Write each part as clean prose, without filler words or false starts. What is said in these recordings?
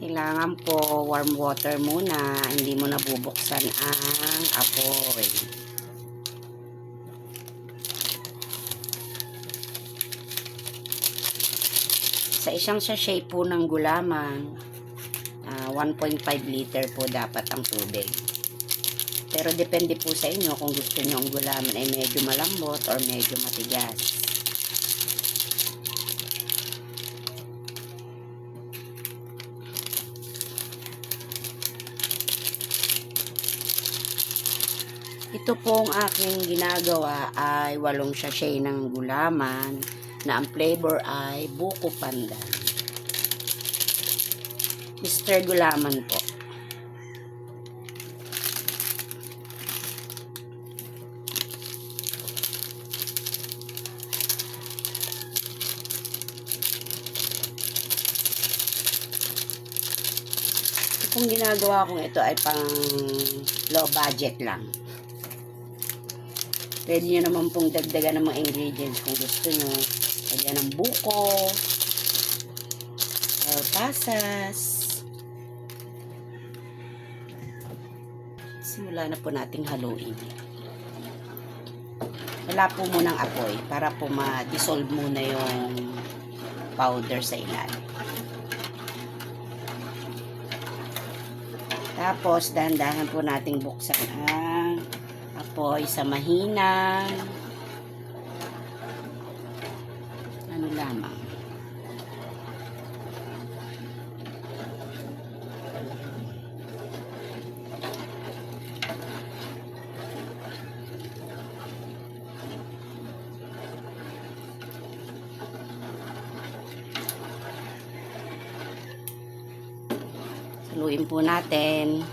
Kailangan po warm water muna, hindi mo nabubuksan ang apoy. Sa isang sachet po ng gulaman, 1.5 liter po dapat ang tubig. Pero depende po sa inyo kung gusto nyo ang gulaman ay medyo malambot or medyo matigas. Ito pong aking ginagawa ay 8 sachet ng gulaman na ang flavor ay buko pandan. Mr. Gulaman po. Kung ginagawa kong ito ay pang low budget lang. Pwede nyo naman pong dagdagan ng mga ingredients kung gusto nyo. Lagyan ng buko, or pasas. Simula na po nating haluin. Wala po munang apoy para po ma-dissolve muna yung powder sa ilalim. Tapos, dahan-dahan po nating buksan ang apoy sa mahinang ano lamang. Haluin po natin.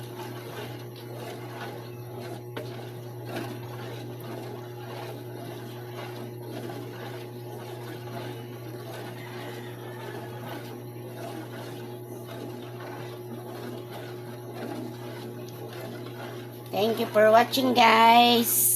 Thank you for watching, guys.